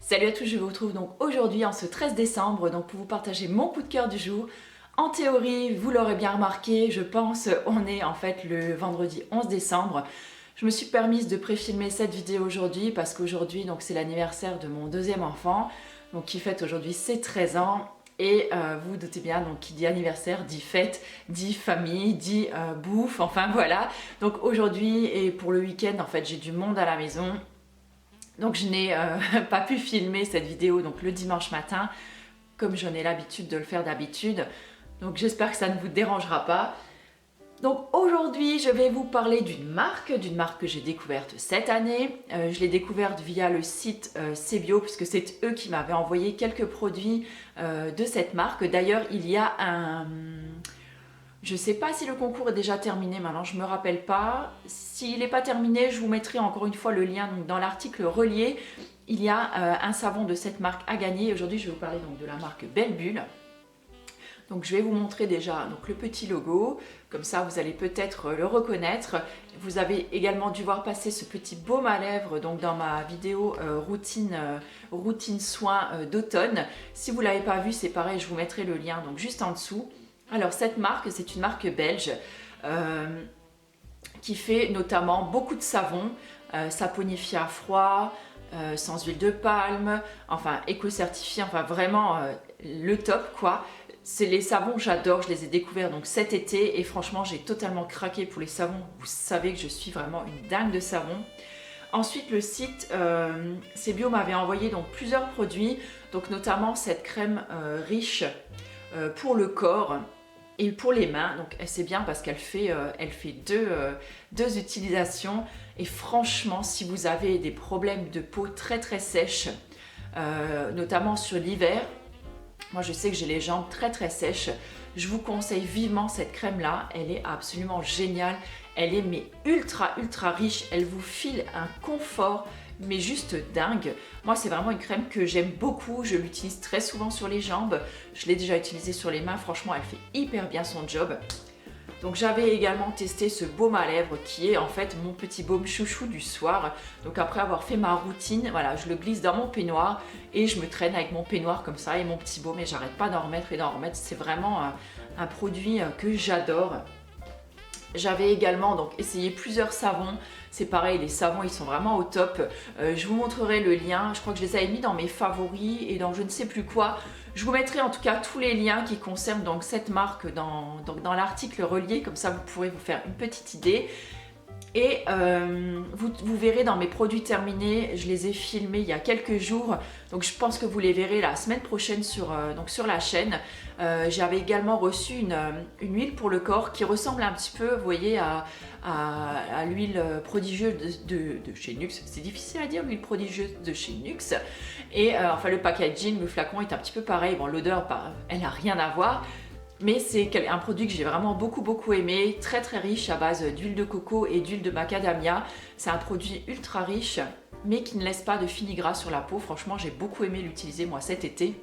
Salut à tous, je vous retrouve donc aujourd'hui en ce 13 décembre donc pour vous partager mon coup de cœur du jour. En théorie, vous l'aurez bien remarqué, je pense, on est en fait le vendredi 11 décembre. Je me suis permise de pré-filmer cette vidéo aujourd'hui parce qu'aujourd'hui donc c'est l'anniversaire de mon deuxième enfant, donc qui fête aujourd'hui ses 13 ans. Et vous vous doutez bien, donc qui dit anniversaire dit fête, dit famille, dit bouffe, enfin voilà. Donc aujourd'hui et pour le week-end, en fait j'ai du monde à la maison. Donc je n'ai pas pu filmer cette vidéo donc le dimanche matin, comme j'en ai l'habitude de le faire d'habitude. Donc j'espère que ça ne vous dérangera pas. Donc aujourd'hui, je vais vous parler d'une marque que j'ai découverte cette année. Je l'ai découverte via le site Cebio, puisque c'est eux qui m'avaient envoyé quelques produits de cette marque. D'ailleurs, il y a un... Je ne sais pas si le concours est déjà terminé maintenant, je ne me rappelle pas. S'il n'est pas terminé, je vous mettrai encore une fois le lien donc, dans l'article relié. Il y a un savon de cette marque à gagner. Aujourd'hui, je vais vous parler donc, de la marque Belle Bulle. Donc je vais vous montrer déjà donc, le petit logo, comme ça vous allez peut-être le reconnaître. Vous avez également dû voir passer ce petit baume à lèvres donc, dans ma vidéo routine soins d'automne. Si vous ne l'avez pas vu, c'est pareil, je vous mettrai le lien donc, juste en dessous. Alors cette marque, c'est une marque belge qui fait notamment beaucoup de savons, saponifié à froid, sans huile de palme, enfin éco-certifié, enfin vraiment le top quoi. C'est les savons, j'adore, je les ai découverts donc cet été et franchement j'ai totalement craqué pour les savons. Vous savez que je suis vraiment une dingue de savon. Ensuite le site Cebio m'avait envoyé donc plusieurs produits, donc notamment cette crème riche pour le corps et pour les mains. Donc c'est bien parce qu'elle fait, deux utilisations et franchement si vous avez des problèmes de peau très très sèche, notamment sur l'hiver, moi je sais que j'ai les jambes très très sèches, je vous conseille vivement cette crème là, elle est absolument géniale, elle est mais ultra riche, elle vous file un confort mais juste dingue. Moi c'est vraiment une crème que j'aime beaucoup, je l'utilise très souvent sur les jambes, je l'ai déjà utilisée sur les mains, franchement elle fait hyper bien son job. Donc j'avais également testé ce baume à lèvres qui est en fait mon petit baume chouchou du soir. Donc après avoir fait ma routine, voilà, je le glisse dans mon peignoir et je me traîne avec mon peignoir comme ça et mon petit baume et j'arrête pas d'en remettre et d'en remettre. C'est vraiment un produit que j'adore. J'avais également donc essayé plusieurs savons, c'est pareil, les savons ils sont vraiment au top. Je vous montrerai le lien, je crois que je les avais mis dans mes favoris et dans je ne sais plus quoi. Je vous mettrai en tout cas tous les liens qui concernent donc cette marque dans l'article relié, comme ça vous pourrez vous faire une petite idée. Et vous verrez dans mes produits terminés, je les ai filmés il y a quelques jours, donc je pense que vous les verrez la semaine prochaine sur la chaîne. J'avais également reçu une huile pour le corps qui ressemble un petit peu, vous voyez, à l'huile prodigieuse de chez Nuxe. C'est difficile à dire, l'huile prodigieuse de chez Nuxe. Et enfin le packaging, le flacon est un petit peu pareil, bon l'odeur, elle n'a rien à voir. Mais c'est un produit que j'ai vraiment beaucoup aimé, très riche à base d'huile de coco et d'huile de macadamia. C'est un produit ultra riche, mais qui ne laisse pas de fini-gras sur la peau. Franchement, j'ai beaucoup aimé l'utiliser moi cet été.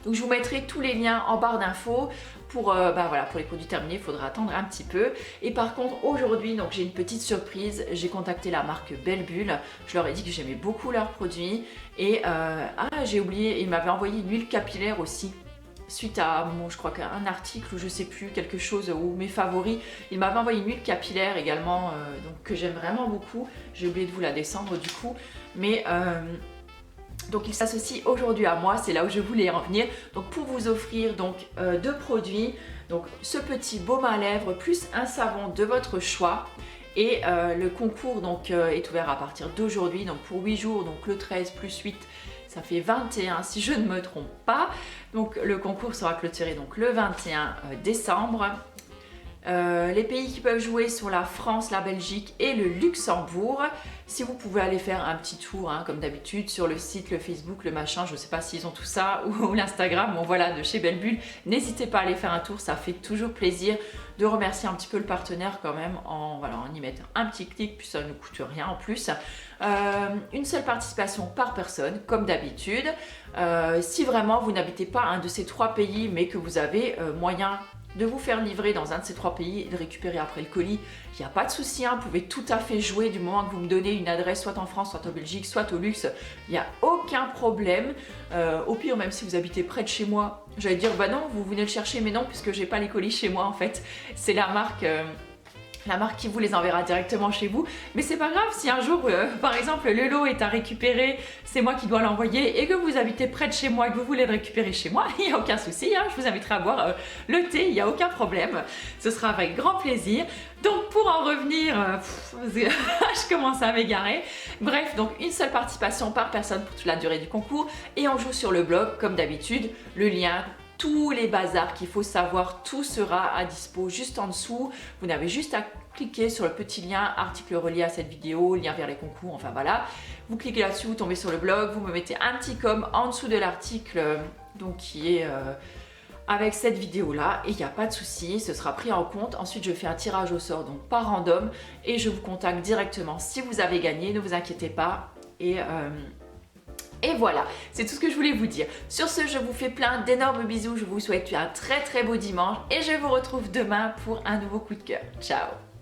Donc je vous mettrai tous les liens en barre d'infos. Pour les produits terminés, il faudra attendre un petit peu. Et par contre, aujourd'hui, donc j'ai une petite surprise. J'ai contacté la marque Belle Bulle. Je leur ai dit que j'aimais beaucoup leurs produits. Et j'ai oublié, ils m'avaient envoyé une huile capillaire aussi. Suite à, je crois qu'un article ou je sais plus, quelque chose, ou mes favoris, il m'avait envoyé une huile capillaire également, donc, que j'aime vraiment beaucoup. J'ai oublié de vous la descendre du coup, mais donc il s'associe aujourd'hui à moi, c'est là où je voulais en venir. Donc pour vous offrir donc deux produits, donc ce petit baume à lèvres plus un savon de votre choix. Et le concours donc, est ouvert à partir d'aujourd'hui, donc pour 8 jours, donc le 13 plus 8, ça fait 21 si je ne me trompe pas. Donc le concours sera clôturé donc, le 21 décembre. Les pays qui peuvent jouer sont la France, la Belgique et le Luxembourg. Si vous pouvez aller faire un petit tour, hein, comme d'habitude, sur le site, le Facebook, le machin, je ne sais pas s'ils ont tout ça, ou l'Instagram, bon voilà, de chez Belle Bulle, n'hésitez pas à aller faire un tour, ça fait toujours plaisir de remercier un petit peu le partenaire quand même, en y mettant un petit clic, puis ça ne coûte rien en plus. Une seule participation par personne, comme d'habitude. Si vraiment vous n'habitez pas un de ces trois pays, mais que vous avez moyen de vous faire livrer dans un de ces 3 pays et de récupérer après le colis, il n'y a pas de souci, hein, vous pouvez tout à fait jouer du moment que vous me donnez une adresse soit en France, soit en Belgique, soit au luxe, il n'y a aucun problème. Au pire, même si vous habitez près de chez moi, j'allais dire bah non, vous venez le chercher, mais non, puisque j'ai pas les colis chez moi en fait, c'est la marque qui vous les enverra directement chez vous. Mais c'est pas grave si un jour, par exemple, le lot est à récupérer, c'est moi qui dois l'envoyer et que vous habitez près de chez moi et que vous voulez le récupérer chez moi, il n'y a aucun souci, hein, je vous inviterai à boire le thé, il n'y a aucun problème. Ce sera avec grand plaisir. Donc pour en revenir, je commence à m'égarer. Bref, donc une seule participation par personne pour toute la durée du concours et on joue sur le blog comme d'habitude. Le lien, tous les bazars qu'il faut savoir, tout sera à dispo juste en dessous. Vous n'avez juste à cliquer sur le petit lien, article relié à cette vidéo, lien vers les concours, enfin voilà. Vous cliquez là-dessus, vous tombez sur le blog, vous me mettez un petit com en dessous de l'article donc qui est avec cette vidéo là et il n'y a pas de souci, ce sera pris en compte. Ensuite je fais un tirage au sort donc par random et je vous contacte directement si vous avez gagné, ne vous inquiétez pas. Et voilà, c'est tout ce que je voulais vous dire. Sur ce, je vous fais plein d'énormes bisous, je vous souhaite un très beau dimanche et je vous retrouve demain pour un nouveau coup de cœur. Ciao!